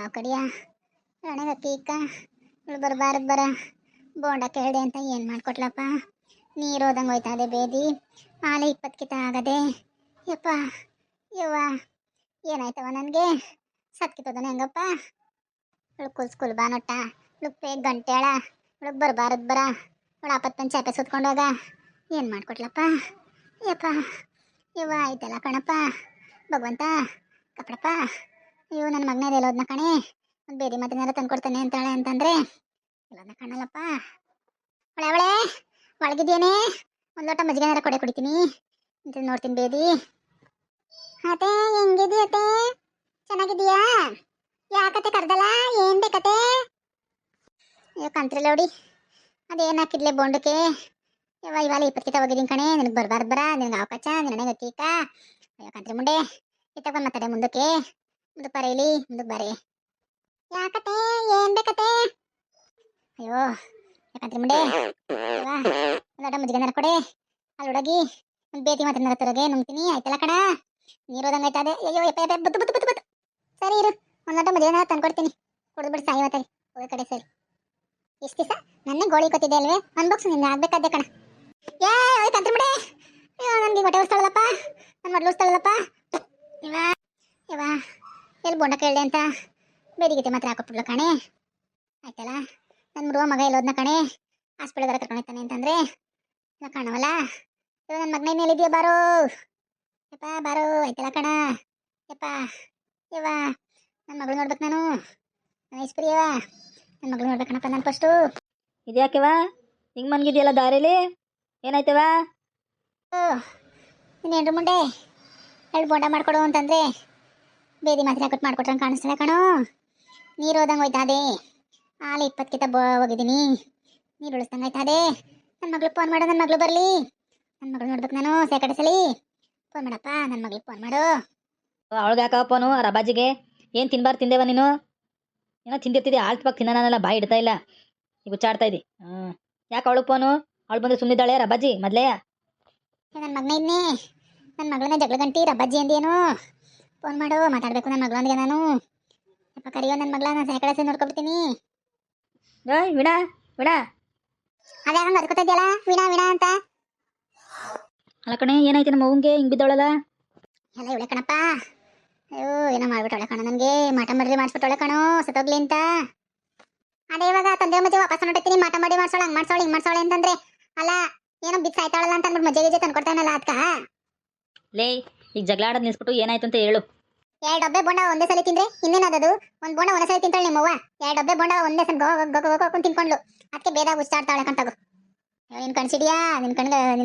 ಯಾವ ಕಡಿಯ ನನಗೆ ಅಕ್ಕೀಕ ಇವಳು ಬರಬಾರದು ಬರ ಬೋಂಡ ಕೇಳಿದೆ ಅಂತ ಏನು ಮಾಡಿಕೊಟ್ಲಪ್ಪ. ನೀರು ಹೋದಂಗೆ ಹೋಯ್ತಾ ಅದೇ ಬೇದಿ ಹಾಲು 20 ಕಿತ ಆಗದೆ. ಯಪ್ಪ ಯವ್ವ ಏನಾಯ್ತವ ನನಗೆ ಸತ್ಕಿತದನ ಹೆಂಗಪ್ಪ. ಇವಳು ಸ್ಕೂಲ್ ಬಾ ನೊಟ್ಟ ಇವಳು ಗಂಟೆಳ ಇವಳು ಬರಬಾರದು ಬರ ಇವಳು ಆಪತ್ತಂದು ಚಾಪೆ ಸುತ್ಕೊಂಡೋಗ ಏನು ಮಾಡಿಕೊಟ್ಲಪ್ಪ. ಯಪ್ಪ ಯವ್ವ ಆಯ್ತಲ್ಲ ಕಣಪ್ಪ ಭಗವಂತ ಕಪ್ಪಡಪ್ಪ. ಅಯ್ಯೋ ನನ್ನ ಮಗನೇ ಎಲ್ಲೋದ್ನ ಕಣೆ ಒಂದು ಬೇರೆ ಮತ್ತೇನಾರ ತಂದ್ಕೊಡ್ತಾನೆ ಅಂತಾಳೆ ಅಂತಂದರೆ ಎಲ್ಲೋದ್ನ ಕಾಣಲ್ಲಪ್ಪ. ಅವಳೆ ಒಳಗಿದ್ದೇನೆ ಒಂದು ಲೋಟ ಮಜ್ಜಿಗೆನಾರ ಕೊಡೆ ಕುಡಿತೀನಿ ಅಂತ ನೋಡ್ತೀನಿ ಬೇದಿ. ಅತ್ತೆ ಹೆಂಗಿದೀಯ ಅತ್ತೆ ಚೆನ್ನಾಗಿದೀಯಾ? ಯಾಕತ್ತೆ ಕರ್ದಲ್ಲ ಏನು ಬೇಕತ್ತೆ? ಅಯ್ಯೋ ಕಂತ್ರಿಲ್ಲ ನೋಡಿ ಅದೇನು ಹಾಕಿದ್ಲೆ ಬೋಂಡಕ್ಕೆ. ಇವಾಗ 20 ಕಿತ ಹೋಗಿದ್ದೀನಿ ಕಣೆ ನಿನಗೆ ಬರಬಾರ್ದು ಬರ ನಿನಗೆ ಅವಕಾಶ ನಿನ್ನೆ ಗೊತ್ತೀಕ. ಅಯ್ಯೋ ಕಂತ್ರಿ ಮುಂಡೆ ಇತ್ತಗೊಂಡು ಮಾತಾಡೆ ಮುಂದಕ್ಕೆ ಬರೀಲಿ ಮುಂದಕ್ಕೆ ಬರೀ. ಯಾಕತ್ತೆ ಏನು ಬೇಕತ್ತೆ? ಅಯ್ಯೋ ಯಾಕಂತ್ರಿ ಮುಂಡೆ ಒಂದೋಟ ಮುಜ್ಜಿಗೆನಾರ ಕೊಡೆ ಅಲ್ಲಿ ಹುಡುಗಿ ಒಂದು ಬೇತಿ ಮಾತನಾರ ತರಗೆ ನುಂಗ್ತೀನಿ ಆಯ್ತಲ್ಲ ಕಣ. ನೀರು ಹೋದಂಗೆ ಆಯ್ತದೆ. ಅಯ್ಯೋ ಯಪ್ಪ ಯಪ್ಪ ಬತ್ತು ಬತ್ತು ಬತ್ತು ಬತ್ತು ಸರಿ ಇರು ಒಂದೋಟ ಮುಜ್ಜಿಗೆನಾರ ತಂದ್ಕೊಡ್ತೀನಿ ಕುಡಿದ್ಬಿಟ್ಟು ಸಾಯಿ ಮಾತಾಡಿ ಹೋಗೋ ಕಡೆ ಸರಿ. ಎಷ್ಟು ದಿವಸ ನನ್ನೇ ಗೋಳಿ ಕೊತ್ತಿದ್ದೆ ಅಲ್ವೇ ಅನ್ಬಾಕ್ಸ್ ನಿನ್ಗೆ ಆಗ್ಬೇಕಾದ್ದೆ ಕಣ. ಏ ಕಂತ್ರಿ ಮುಂಡೆ ಅಯ್ಯೋ ನನಗೆ ಹೊಟ್ಟೆ ಉಸ್ತಾಳಲ್ಲಪ್ಪ ನನ್ನ ಮೊದಲು ಉಸ್ತಾಳಲ್ಲಪ್ಪ. ಇವ ಇವ ಎಲ್ಲಿ ಬೋಂಡ ಕೇಳಿದೆ ಅಂತ ಬೇಡಿಗೆ ಮಾತ್ರ ಹಾಕೊಟ್ಬಿಡ್ಲು ಕಣೆ ಆಯ್ತಲ್ಲ. ನನ್ನ ಮುಡುವ ಮಗ ಎಲ್ಲೋದ್ನ ಕಣೆ ಹಾಸ್ಪಿಟಲ್ಗಾರ ಕರ್ಕೊಂಡೋಗ್ತಾನೆ ಅಂತಂದರೆ ಇಲ್ಲ ಕಾಣವಲ್ಲ. ಇವಾಗ ನನ್ನ ಮಗನ ಮೇಲಿದೆಯಾ ಬಾರೋ ಯಪ್ಪ ಬಾರೋ ಆಯ್ತಲ್ಲ ಕಣ. ಯಪ್ಪ ಯವ್ವ ನನ್ನ ಮಗಳು ನೋಡ್ಬೇಕು ನಾನು ಐಸ್ಪ್ರಿಯವ ನನ್ನ ಮಗಳು ನೋಡ್ಬೇಕಣಪ್ಪ ನಾನು ಫಸ್ಟು. ಇದ್ಯಾಕೆವ ಹಿಂಗೆ ಮನ್ಗಿದೆಯಲ್ಲ ದಾರಿಲಿ ಏನಾಯ್ತವ? ಇನ್ನೇನ್ರು ಮುಂಡೆ ಎರಡು ಬೋಂಡ ಮಾಡಿಕೊಡು ಅಂತಂದರೆ ಬೇದಿ ಮಾತ್ರ ಹಾಕೊಟ್ಟು ಮಾಡ್ಕೊಟ್ರಂಗೆ ಕಾಣಿಸ್ತಾಳೆ ಕಣೋ. ನೀರು ಹೋದಂಗೆ ಹೋಯ್ತಾ ಅದೇ ಹಾಲು 20 ಕಿತ ಹೋಗಿದ್ದೀನಿ ನೀರು ಉಳಿಸ್ದಂಗೆ ಆಯ್ತಾ ಅದೇ. ನನ್ನ ಮಗಳು ಫೋನ್ ಮಾಡು ನನ್ನ ಮಗಳು ಬರಲಿ ನನ್ನ ಮಗಳು ನೋಡ್ಬೇಕು ನಾನು ಸೇಕಡೆ ಸಲಿ ಫೋನ್ ಮಾಡಪ್ಪ ನನ್ನ ಮಗಳಿಗೆ ಫೋನ್ ಮಾಡು. ಅವಳಿಗೆ ಯಾಕವ ಫೋನು ರಬಾಜಿಗೆ ಏನು ತಿನ್ಬಾರ್ದು ತಿಂದೇವ ನೀನು? ಏನೋ ತಿಂದಿರ್ತಿದ್ದೆ ಆಳ್ತವಾಗ ತಿನ್ನೋನೆಲ್ಲ ಬಾಯಿ ಇಡ್ತಾ ಇಲ್ಲ ಈಗ ಹುಚ್ಚಾಡ್ತಾ ಇದ್ದಿ. ಯಾಕೆ ಅವಳು ಫೋನು ಅವಳು ಬಂದರೆ ಸುಮ್ಮನಿದ್ದಾಳೆ ರಬಾಜಿ ಮೊದಲೇ? ನನ್ನ ಮಗನ ಇನ್ನೇ ನನ್ನ ಮಗಳನ್ನ ಜಗಳ ಗಂಟಿ ರಬ್ಬಜ್ಜಿ ಅಂದೇನು ಫೋನ್ ಮಾಡು ಮಾತಾಡಬೇಕು ನನ್ನ ಮಗಳೊಂದಿಗೆ ನಾನು. ಯಪ್ಪ ಕರಿಯೋ ನನ್ನ ಮಗಳ ನಾನು ಸೇಕಡೆ ಸಲಿ ನೋಡ್ಕೊಬಿಡ್ತೀನಿ. ಏಯ್ ವಿಣಾ ವಿಣಾ ಅದೇ ಹಂಗೆ ಅದ್ಕೋತಾ ಇದೆಯಲ್ಲ ವೀಣಾ ವೀಣಾ ಅಂತ. ಅಲ್ಲ ಕಣೆ ಏನಾಯ್ತು ನಮ್ಮ ಅವ್ವಂಗೆ ಹಿಂಗೆ ಬಿದ್ದವಳಲ್ಲ? ಎಲ್ಲ ಇವಳೆ ಕಣಪ್ಪ. ಅಯ್ಯೋ ಏನೋ ಮಾಡ್ಬಿಟ್ಟವಳೆ ಕಣ ನನಗೆ ಮಾಟ ಮಾಡಿ ಮಾಡಿಸ್ಬಿಟ್ಟವಳೆ ಕಣೋ ಸತ್ತೋಗ್ಲಿ ಅಂತ. ಅದೇ ಇವಾಗ ತಂದೆ ಮಜ್ಜೆ ವಾಪಸ್ ನೋಡಿರ್ತೀನಿ ಮಾಟ ಮಾಡಿ ಮಾಡ್ಸೋಳೆ ಹಂಗೆ ಮಾಡ್ಸೋಳೆ ಹಿಂಗೆ ಮಾಡ್ಸೋಳೆ ಅಂತಂದ್ರೆ ಅಲ್ಲ ಏನೋ ಬಿದ್ದು ಸಾಯ್ತಾಳಲ್ಲ ಅಂತ ಅಂದ್ಬಿಟ್ಟು ಮಜ್ಜೆ ಗಿಜ್ಜೆ ತಂದ್ಕೊಡ್ತಾನಲ್ಲ ಅದಕ್ಕ. ಲೇ ಈಗ ಜಗಳ ಆಡೋದು ನಿಲ್ಸ್ಬಿಟ್ಟು ಏನಾಯ್ತು ಅಂತ ಹೇಳು. 2 ಡಬ್ಬೆ ಬೋಂಡ ಒಂದೇ ಸಲ ತಿಂದ್ರೆ ಇನ್ನೇನದು ಒಂದು ಬೋಂಡ ಒಂದೇ ಸಲ ತಿಂತಾಳೆ ನಿಮ್ಮವ್ವ. 2 ಡಬ್ಬೆ ಬೋಂಡ ಒಂದೇ ಸಲ ಗೋಕೊಂಡು ತಿನ್ಕೊಂಡ್ಲು ಅದಕ್ಕೆ ಬೇಗ ಉಚ್ಚಾಡ್ತಾಳೆ ಕಣ್ತಾಗು. ನಿನ್ ಕಣ್ಸಿದ್ಯಾ ನಿನ್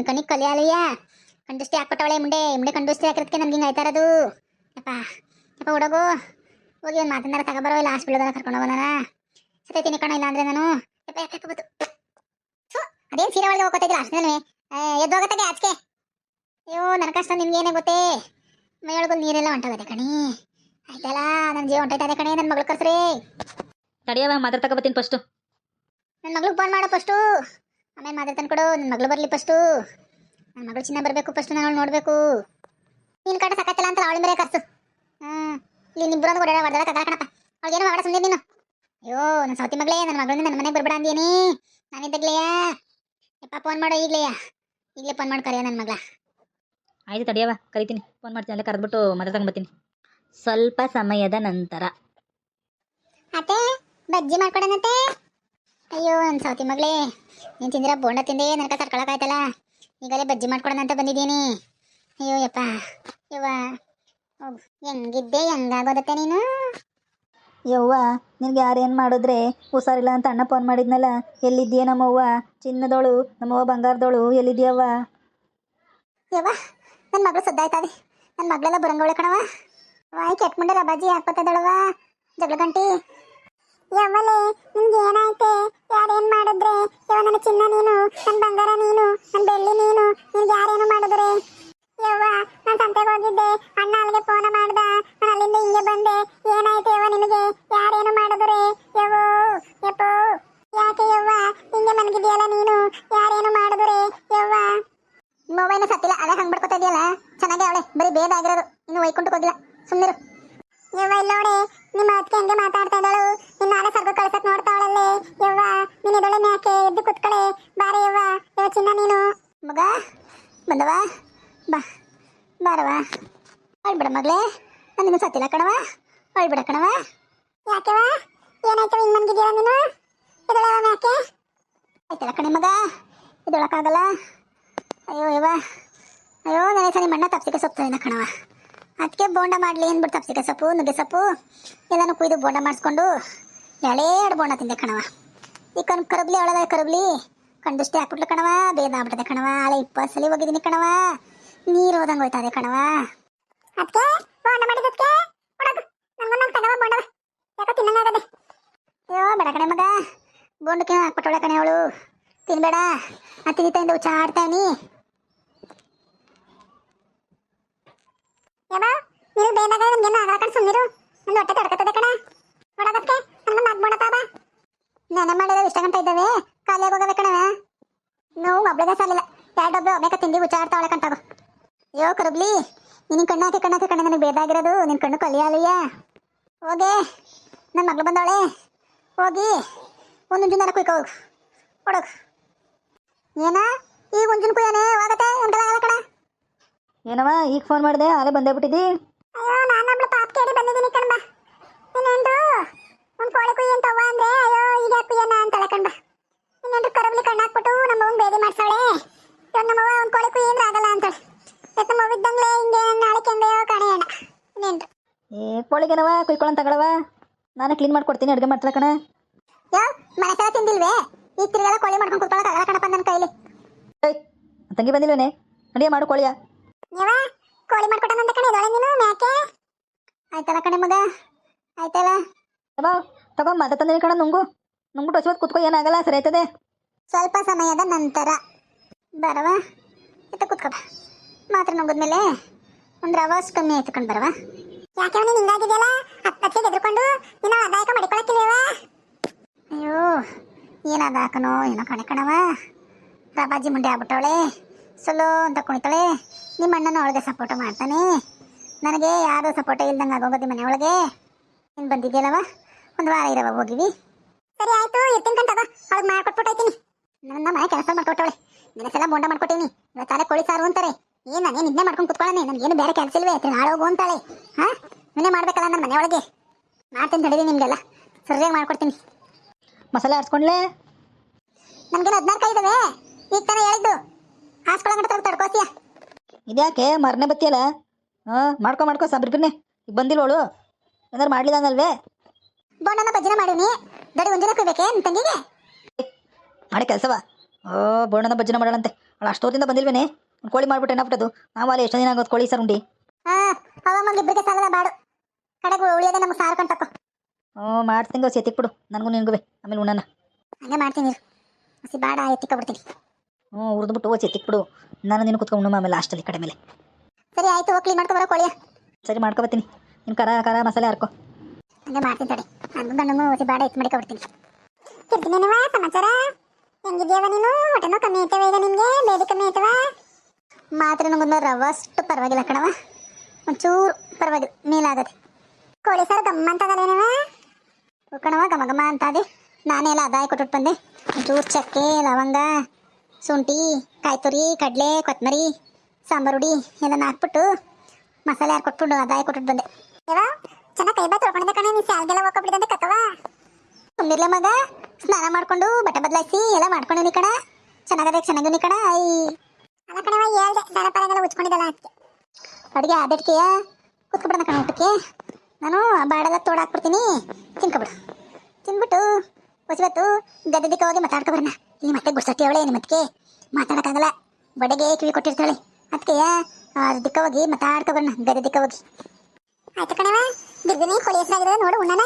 ಕಣ್ಣಿಗೆ ಕಲಿಯಾಲಯ್ಯ ಕಂಡುಷ್ಟಿ ಹಾಕ್ಬಿಟ್ಟವಳೆ ಮುಂಡೆ ಮುಂಡೆ ಕಂಡುಷ್ಟಿ ಹಾಕಿರೋದಕ್ಕೆ ನನ್ಗೆ ಹಿಂಗೆ ಆಯ್ತಾ ಇರೋದು. ಯಪ್ಪ ಯಪ್ಪ ಹುಡುಗು ಹೋಗಿ ಒಂದು ಮಾತನಾರ ತಗೊಬರೋ ಇಲ್ಲ ಹಾಸ್ಪಿಟಲ್ಗಾರ ಕರ್ಕೊಂಡು ಹೋಗೋಣ ಸತೈತೀನಿ ಕಣ ಇಲ್ಲ ಅಂದ್ರೆ ನಾನು. ಯಪ್ಪ ಯಪ್ಪ ಯಪ್ಪ ಬತ್ತು ಅದೇನು ಸೀರೆ ಒಳಗೆ ಹೋಗ್ಕೋತಿದ್ದಿಲ್ಲ ಅಷ್ಟೇ ಎದ್ದೋಗತ್ತಾಗೆ ಆಚೆ. ಅಯ್ಯೋ ನನ್ನ ಕಷ್ಟ ನಿಮ್ಗೇನೇ ಗೊತ್ತೇ ಮೇಳಗಳು ನೀರೆಲ್ಲ ಹೊಂಟೋಗತ್ತೆ ಕಣಿ ಆಯ್ತಲ್ಲ ನನ್ನ ಜೀವ ಹೊಂಟೈತದೆ ಕಣೆ. ನನ್ನ ಮಗಳು ಕರ್ಸ್ರಿ ತಡಿಯವ ಮಾತ್ರ ತಗೋಬತ್ತೀನಿ ಫಸ್ಟು. ನನ್ನ ಮಗಳಿಗೆ ಫೋನ್ ಮಾಡೋ ಫಸ್ಟು ಆಮೇಲೆ ಮಾತ್ರ ತಂದ್ಕೊಡು. ನನ್ನ ಮಗಳು ಬರಲಿ ಫಸ್ಟು ನನ್ನ ಮಗಳು ಚಿನ್ನ ಬರಬೇಕು ಫಸ್ಟು ನಾನು ಅವಳು ನೋಡಬೇಕು. ನಿನ್ನ ಕಡೆ ಸಾಕತ್ತಲ್ಲ ಅಂತ ಅವಳ ಬೇರೆ ಕರ್ಸು. ಇಲ್ಲಿ ನಿಬ್ಬರೊಂದು ಹೊಡೆದ ಹೊಡೆದ ಕಣಪ್ಪ ಅವಳಿಗೇನು ಮಾಡ ಸುಮ್ಮನೆ ನೀನು. ಅಯ್ಯೋ ನನ್ನ ಸೌತಿ ಮಗಳೇ ನನ್ನ ಮಗಳಿಂದ ನನ್ನ ಮನೆಗೆ ಬರ್ಬೇಡ ಅಂದೇನಿ ನಾನಿದ್ದಾಗ್ಲೇಯಾ. ಯಪ್ಪ ಫೋನ್ ಮಾಡೋ ಈಗಲೇ ಫೋನ್ ಮಾಡಿ ಕರೆಯೋ ನನ್ನ ಮಗಳ. ಆಯ್ತು ತಡಿಯವ ಕರಿತೀನಿ ಫೋನ್ ಮಾಡ್ತೀನಿ ಅಲ್ಲೇ ಕರೆದ್ಬಿಟ್ಟು ಮಾತ್ರ ತಗೊಂಬತ್ತೀನಿ. ಸ್ವಲ್ಪ ಸಮಯದ ನಂತರ ಅತ್ತೆ ಬಜ್ಜಿ ಮಾಡ್ಕೊಡೋಣತ್ತೆ. ಅಯ್ಯೋ ನನ್ನ ಸೌತಿ ಮಗಳೇ ನೀನು ತಿಂದಿರೋ ಬೋಂಡ ತಿಂದೆ ನನಗೆ ತಡ್ಕೊಳಕ್ಕಾಯ್ತಲ್ಲ ಈಗಲೇ ಬಜ್ಜಿ ಮಾಡ್ಕೊಡೋಣ ಅಂತ ಬಂದಿದ್ದೀನಿ. ಅಯ್ಯೋ ಯಪ್ಪ ಯವ್ವ ಹೆಂಗಿದ್ದೆ ಹೆಂಗಾಗೋದತ್ತೆ ನೀನು? ಯವ್ವ ನಿನಗೆ ಯಾರೇನು ಮಾಡಿದ್ರೆ ಹುಷಾರಿಲ್ಲ ಅಂತ ಅಣ್ಣ ಫೋನ್ ಮಾಡಿದ್ನಲ್ಲ ಎಲ್ಲಿದ್ದೀಯ ನಮ್ಮವ್ವ ಚಿನ್ನದೋಳು ನಮ್ಮವ್ವ ಬಂಗಾರದೋಳು ಎಲ್ಲಿದ್ದೀಯವ್ವ? ಯವ್ವ ನನ್ನ ಮಗಳು ಸದ್ದಾಯ್ತದೆ ನನ್ನ ಮಗಳೆಲ್ಲ ಬರಂಗವಳೆ ಕಣವ. ವಾಯ್ ಕೆಟ್ಮುಂಡೆ ರಬಾಜಿ ಹಾಕ್ಕೊತದಳವ ಜಗಳ ಗಂಟಿ. ಯವ್ವಲೇ ನಿಮ್ಗೆ ಏನಾಯ್ತೆ ಯಾರೇನು ಮಾಡಿದ್ರೆ ಯವ್ವ ನನ್ನ ಚಿನ್ನ ನೀನು ನನ್ನ ಬಂಗಾರ ನೀನು ನನ್ನ ಬೆಳ್ಳಿ ನೀನು ನಿನ್ಗೆ ಯಾರೇನು ಮಾಡಿದ್ರೆ? ಯವ್ವ ನಾನು ಸಂತೆಗೆ ಹೋಗಿದ್ದೆ ಅಣ್ಣ ಅಲ್ಲಿಗೆ ಫೋನ್ ಮಾಡ್ದ ನಾನು ಅಲ್ಲಿಂದ ಹಿಂಗೆ ಬಂದೆ ಏನಾಯ್ತು ಯವ್ವ ನಿನಗೆ ಯಾರೇನು ಮಾಡಿದ್ರೆ? ಯವ್ವೋ ಯಪ್ಪೋ ಯಾಕೆ ಯವ್ವ ಹಿಂಗೆ ಮನಗಿದೆಯಲ್ಲ ನೀನು ಯಾರೇನು ಮಾಡಿದ್ರೆ ಯವ್ವ? ಮೊಬೈಲ್ ಸತ್ತಿಲ್ಲ ಅದೇ ಹಂಗೆ ಬಡ್ಕೊತಾ ಇದೆಯಲ್ಲ ಚೆನ್ನಾಗಿ ಅವಳೆ ಬರೀ ಬೇದ ಆಗಿರೋದು ಇನ್ನು ವೈಕುಂಠಕ್ಕೆ ಹೋಗಿಲ್ಲ ಸುಮ್ಮನಿರು. ಯವ್ವ ಇಲ್ಲ ನೋಡಿ ನಿಮ್ಮ ಅದಕ್ಕೆ ಹಂಗೆ ಮಾತಾಡ್ತಾ ಬಂದವ ಬಾ ಬಾರವ ಅಳ್ಬಿಡ ಮಗಳೇ ನನಗೆ ಸತ್ತಿಲ್ಲ ಕಣವ ಅಳ್ಬಿಡ ಕಣವ ಯಾಕೆವ ಏನಾಯ್ತವ ಹಿಂಗೆ ಮನ್ಗಿದ್ಯವ ನೀನು ಇದಳವ ಯಾಕೆ ಆಯ್ತಲ್ಲ ಕಣೆ ಮಗ ಇದೊಳಕ್ಕಾಗಲ್ಲ ಅಯ್ಯೋ ಯವ್ವ ಅಯ್ಯೋ ನನಗೆ ಸರಿ ಮಣ್ಣ ತಪ್ಸಿಗೆ ಸೊಪ್ಪು ಕಣವ ಅದಕ್ಕೆ ಬೋಂಡ ಮಾಡಲಿ ಅಂದ್ಬಿಟ್ಟು ತಪ್ಸಿಗೆ ಸೊಪ್ಪು ನುಗ್ಗೆ ಸೊಪ್ಪು ಎಲ್ಲನೂ ಕುಯ್ದು ಬೋಂಡ ಮಾಡಿಸ್ಕೊಂಡು ಎರಡು ಬೋಂಡ ತಿಂದೆ ಕಣವ ಈ ಕರಬ್ಲಿ ಒಳಗ ಕರಬ್ಲಿ ಕಂಡುಷ್ಟೇ ಹಾಕ್ಬಿಟ್ಲು ಕಣವ ಬೇದ ಆಗ್ಬಿಟ್ಟದೆ ಕಣವ ಅಲ್ಲ 20 ಸಲ ಹೋಗಿದ್ದೀನಿ ಕಣವ ನೀರು ಹೋದಂಗೆ ಹೋಯ್ತದೆ ಕಣವ ಅದಕ್ಕೆ ಬೋಂಡ ಮಾಡಿದ್ದಕ್ಕೆ ನಂಗೊಂದು ತಗವ ಬೋಂಡವ ಯಾಕೆ ತಿನ್ನಂಗಾಗದೆ ಅಯ್ಯೋ ಬೇಡ ಕಣೆ ಮಗ ಬೋಂಡಕ್ಕೆ ಹಾಕ್ಬಿಟ್ಟವಳೆ ಕಣೆ ಅವಳು ತಿನ್ಬೇಡ ತಿಂದಿಂದ ಉಚ್ಚಾಡ್ತಾನಿ ಯಾವ ನೀರು ಬೇದಾಗ ನಮ್ಗೇನು ಆಗಲ್ಲ ಕಣ ಸುಮ್ಮನಿರು ನನ್ನ ಹೊಟ್ಟೆ ತಡ್ಕತ್ತದೆ ಕಣ ಹೊಡಗಕ್ಕೆ ನನ್ನ ಮಾತು ಬೋಡತಾವ ನೆನೆ ಮಾಡಿರೋ ಇಷ್ಟ ಗಂಟೆ ಇದ್ದಾವೆ ಖಾಲಿಯಾಗಿ ಹೋಗವೆ ಕಣವ ನೋವು ಒಬ್ಳಿಗೆ ಸಾಲಿಲ್ಲ 2 ಡಬ್ಬೆ ಒಬ್ಬೇಕ ತಿಂಡಿ ಉಚ್ಚಾಡ್ತಾವಳೆ ಕಂಟಾಗು ಅಯ್ಯೋ ಕರುಬ್ಲಿ ನಿನ್ನ ಕಣ್ಣಾಕಿ ಕಣ್ಣ ನನಗೆ ಬೇದಾಗಿರೋದು ನಿನ್ನ ಕಣ್ಣು ಕಲಿಯಾಲಯ್ಯ ಹೋಗೆ ನನ್ನ ಮಗಳು ಬಂದವಳೆ ಹೋಗಿ ಒಂದೊಂದು ಜನ ಕುಯ್ಕೋ ಹೋಗು ಹೊಡೋಗು ಏನ ಈಗ ಒಂದಿನ ಕುಯ್ಯಾನೆ ಹೋಗತ್ತೆ ಒಂದಲ್ಲ ಕಣ ಏನವ ಈಗ ಫೋನ್ ಮಾಡಿದೆ ಅಲ್ಲೇ ಬಂದೇ ಬಿಟ್ಟಿದ್ದಿ ಅಯ್ಯೋ ನಾನೊಬ್ಳು ಪಾಪ ಕೇಳಿ ಬಂದಿದ್ದೀನಿ ಕಣ್ಬ ಇನ್ನೇನ್ರು ಒಂದು ಕೋಳಿ ಕುಯ್ಯಿ ಅಂತ ಅವ್ವ ಅಂದ್ರೆ ಅಯ್ಯೋ ಈಗ ಕುಯ್ಯನ ಅಂತಾಳೆ ಕಣ್ಬ ಇನ್ನೇನ್ರು ಕರಬ್ಲಿ ಕಣ್ಣು ಹಾಕ್ಬಿಟ್ಟು ನಮ್ಮವ್ವನ್ ಬೇದಿ ಮಾಡ್ಸಾಳೆ ಇವಾಗ ನಮ್ಮವ್ವ ಒಂದು ಕೋಳಿ ಕುಯ್ಯಿ ಅಂದ್ರೆ ಆಗಲ್ಲ ಅಂತಾಳೆ ನಮ್ಮವ್ವ ಇದ್ದಂಗ್ಲೆ ಹಿಂಗೆ ನಾಳೆ ಕೆಂದೆಯೋ ಕಾಣೆಯಣ್ಣ ಇನ್ನೇನ್ರು ಕೋಳಿಗೆನವ ಕುಯ್ಕೊಳ್ಳೋಣ ತಗೊಳವ ನಾನೇ ಕ್ಲೀನ್ ಮಾಡ್ಕೊಡ್ತೀನಿ ಅಡುಗೆ ಮಾಡ್ತಾಳೆ ಕಣ ಯಾವ ಮನೆ ಸಲ ತಿಂದಿಲ್ವೇ ಈಗ ತಿರ್ಗಾಲ ಕೋಳಿ ಮಾಡ್ಕೊಂಡು ಕುತ್ಕೊಳ್ಳೋಕೆ ಆಗಲ್ಲ ಕಣಪ್ಪ ನನ್ನ ಕೈಲಿ ತಂಗಿ ಬಂದಿಲ್ವೇನೆ ನಡಿಯ ಮಾಡು ಕೋಳಿಯ ನೀವ ಕೋಳಿ ಮಾಡ್ಕೊಟ್ಟಂತ ಕಣೆ ಇದೊಳೆ ನೀನು ಯಾಕೆ ಆಯ್ತಲ್ಲ ಕಣೆ ಮಗ ಆಯ್ತಲ್ಲ ತಗೋ ಮಾತ ತಂದಿನಿ ಕಣ ನುಂಗ್ಬಿಟ್ಟು ಹಸುವತ್ತು ಕುತ್ಕೋ ಏನಾಗಲ್ಲ ಸರಿ ಆಯ್ತದೆ ಸ್ವಲ್ಪ ಸಮಯದ ನಂತರ ಬರವ ಇತ್ತ ಕುತ್ಕೊಬ ಮಾತ್ರ ನುಂಗಿದ್ಮೇಲೆ ಒಂದು ರವಾಸ್ ಕಮ್ಮಿ ಆಯ್ತು ಕಣ್ ಬರವ ಯಾಕೆ ನೀನು ಹಿಂಗಾಗಿದೆಯಲ್ಲ ಹತ್ತಿಗೆ ಎದ್ರುಕೊಂಡು ನೀನು ಅದಾಯಕ ಮಡಿಕೊಳಕ್ಕಿಲ್ವ ಅಯ್ಯೋ ಏನಾದ ಹಾಕನೋ ಏನೋ ಕಣೆ ಕಣವ ರವಾಜಿ ಮುಂಡೆ ಆಗ್ಬಿಟ್ಟವಳೆ ಸೊಲೋ ಅಂತ ಕುಣಿತಾಳೆ ನಿಮ್ಮ ಅಣ್ಣನ ಅವಳಿಗೆ ಸಪೋರ್ಟ್ ಮಾಡ್ತಾನೆ ನನಗೆ ಯಾರು ಸಪೋರ್ಟ್ ಇಲ್ದಂಗೆ ಆಗೋಗೋದಿ ಮನೆ ಒಳಗೆ ನೀನು ಬಂದಿದ್ಯಲ್ಲವ ಒಂದು ವಾರ ಇರವ ಹೋಗಿವಿ ಸರಿ ಆಯ್ತು ಇರ್ತೀನಿ ಕಂತವ ಅವಳಿಗೆ ಮಾಡ್ಕೊಟ್ಬಿಟ್ಟೈತೀನಿ ನನ್ನ ಮನೆ ಕೆಲಸ ಮಾಡ್ಕೊಟ್ಟವಳೆ ನೆನೆಸೆಲ್ಲ ಬೋಂಡ ಮಾಡ್ಕೊಟ್ಟೀನಿ ಇವತ್ತಾಲೆ ಕೋಳಿ ಸಾರು ಅಂತಾರೆ ಏನು ನಾನೇನು ನಿನ್ನೆ ಮಾಡ್ಕೊಂಡು ಕುತ್ಕೊಳ್ಳೋಣ ನನಗೇನು ಬೇರೆ ಕೆಲಸ ಇಲ್ವೇ ನಾಳೆ ಹೋಗು ಅಂತಾಳೆ ಹಾಂ ನಿನ್ನೆ ಮಾಡ್ಬೇಕಲ್ಲ ನನ್ನ ಮನೆ ಒಳಗೆ ಮಾಡ್ತೀನಿ ತಡೀರಿ ನಿಮಗೆಲ್ಲ ಸರಿಯಾಗಿ ಮಾಡ್ಕೊಡ್ತೀನಿ ಮಸಾಲೆ ಆಡ್ಸ್ಕೊಂಡ್ಲೆ ನಮ್ಗೇನು 16 ಕೈ ಇದ್ದಾವೆ ಈಗ ತಾನೇ ಹೇಳಿದ್ದು ಹಾಸ್ಕೊಳಂಗಂಟ ತಡ್ಕೋತೀಯ ಇದ್ಯಾಕೆ ಮರನೇ ಬತ್ತಿಯಲ್ಲ ಮಾಡ್ಕೊ ಸಾಬ್ರಿಬಿರ್ನೆ ಈಗ ಬಂದಿಲ್ವಳು ಏನಾರು ಮಾಡ್ಲಿದಂಗಲ್ವೇ ಬೋಂಡನ ಬಜ್ಜಿನ ಮಾಡೀನಿ ದಡಿ ಒಂದಿನ ಕುಯ್ಬೇಕೆ ನಿಮ್ಮ ತಂಗಿಗೆ ಮಾಡಿ ಕೆಲಸವ ಬೋಣನ ಬಜ್ಜನ ಮಾಡೋಣಂತೆ ಅವಳು ಅಷ್ಟೋದಿಂದ ಬಂದಿಲ್ವೇನೆ ಒಂದು ಕೋಳಿ ಮಾಡ್ಬಿಟ್ಟು ಏನಾಗ್ಬಿಟ್ಟದು ನಾವು ಅಲ್ಲಿ ಎಷ್ಟು ದಿನ ಆಗೋದು ಕೋಳಿ ಸರ್ ಉಂಡಿ ಅವ ಮಗ ಇಬ್ಬರಿಗೆ ಸಾಲದ ಬಾಡು ಕಡೆಗೆ ಉಳಿಯೋದೆ ನಮ್ಗೆ ಸಾರು ಕಂಟಕ್ಕೋ ಮಾಡ್ತೀನಿ ಎತ್ತಿಕ್ಬಿಡು ನನಗೂ ನಿನ್ಗುವೆ ಆಮೇಲೆ ಉಣ್ಣನ ಹಂಗೆ ಮಾಡ್ತೀನಿ ಹಸಿ ಬಾಡ ಎತ್ತಿಕೊಬಿಡ್ತೀನಿ ಹುರಿದ್ಬಿಟ್ಟು ಎತ್ತಿಕ್ಬಿಡು ನಾನು ನೀನು ಕುತ್ಕೊಂಡು ಉಣ್ಣು ಆಮೇಲೆ ಲಾಸ್ಟಲ್ಲಿ ಕಡೆ ಮೇಲೆ ಸರಿ ಆಯ್ತು ಹೋಗ್ಲಿ ಮಾಡ್ಕೊಬರೋ ಕೋಳಿಯ ಸರಿ ಮಾಡ್ಕೊಬತ್ತೀನಿ ನೀನು ಖಾರ ಮಸಾಲೆ ಹಾರ್ಕೊ ಹಂಗೆ ಮಾಡ್ತೀನಿ ತಡಿ ನನಗೂ ಗಂಡನು ಹಸಿ ಬಾಡ ಎತ್ತು ಮಾಡಿಕೊಬಿಡ್ತೀನಿ ಇರ್ತೀನೇನವ ಸಮಾಚಾರ ಹೆಂಗಿದ್ಯಾವ ನೀನು ಹೊಟ್ಟೆನೋ ಕಮ್ಮಿ ಐತವ ಈಗ ನಿಮಗೆ ಬೇದಿ ಕಮ್ಮಿ ಐತವ ಮಾತ್ರ ನಂಗೊಂದು ರವಷ್ಟು ಪರವಾಗಿಲ್ಲ ಕಣವ ಒಂಚೂರು ಪರವಾಗಿಲ್ಲ ಮೇಲಾಗದೆ ಕೋಳಿ ಸಾರು ಗಮ್ಮ ಅಂತದಲ್ಲೇನವ ಕಣವ ಘಮ ಘಮ ಅಂತಾದೆ ನಾನೇ ಎಲ್ಲ ಅದಾಯ ಕೊಟ್ಬಿಟ್ಟು ಬಂದೆ ಒಂಚೂರು ಚಕ್ಕೆ ಲವಂಗ ಶುಂಠಿ ಕಾಯಿ ತುರಿ ಕಡಲೆ ಕೊತ್ತಂಬರಿ ಸಾಂಬಾರು ಹುಡಿ ಎಲ್ಲ ಹಾಕ್ಬಿಟ್ಟು ಮಸಾಲೆ ಹಾಕ್ಕೊಟ್ಬಿಟ್ಟು ಅದಾಯ ಕೊಟ್ಬಿಟ್ಟು ಬಂದೆ ಚೆನ್ನಾಗಿ ಕೈ ಬಾ ತೊಳ್ಕೊಂಡಿದ್ದೆ ಕಣೆ ನೀನು ಸ್ಯಾಲ್ಗೆಲ್ಲ ಹೋಗ್ಬಿಟ್ಟಿದ್ದಂತೆ ಕಕ್ಕವ ಸುಮ್ಮನಿರ್ಲೆ ಮಗ ಸ್ನಾನ ಮಾಡ್ಕೊಂಡು ಬಟ್ಟೆ ಬದಲಾಯಿಸಿ ಎಲ್ಲ ಮಾಡ್ಕೊಂಡಿನಿ ಕಣ ಚೆನ್ನಾಗಿನಿ ಕಣ ಐ ಅಲ್ಲ ಕಣವ ಹೇಳ್ದೆ ದಾರ ಪರಗೆಲ್ಲ ಉಚ್ಕೊಂಡಿದ್ದಲ್ಲ ಅದಕ್ಕೆ ಅಡುಗೆ ಅದಕ್ಕೆ ಕುತ್ಕೊಬಿಡೋಣ ಕಣ ಊಟಕ್ಕೆ ನಾನು ಬಾಡೆಲ್ಲ ತೋಡಾಕ್ಬಿಡ್ತೀನಿ ತಿನ್ಕೊಬಿಡು ತಿನ್ಬಿಟ್ಟು ಹೊಸವತ್ತು ಗದ್ದೆದಕ್ಕೆ ಹೋಗಿ ಮಾತಾಡ್ಕೊಬರೋಣ ಇಲ್ಲಿ ಮತ್ತೆ ಗುಡ್ಸಟ್ಟಿ ಅವಳೆ ನಿಮ್ಮತ್ತಿಗೆ ಮಾತಾಡೋಕ್ಕಾಗಲ್ಲ ಬಡೆಗೆ ಕಿವಿ ಕೊಟ್ಟಿರ್ತಾಳೆ ಅದಕ್ಕೆ ದಿಕ್ಕ ಹೋಗಿ ಮಾತಾಡ್ಕೊಬರೋಣ ಗದ್ದೆ ದಿಕ್ಕ ಹೋಗಿ ಆಯ್ತು ಕಣವ ಗಿರ್ದಿನಿ ಕೋಳಿ ಹೆಸರಾಗಿರೋದು ನೋಡು ಉಣ್ಣನ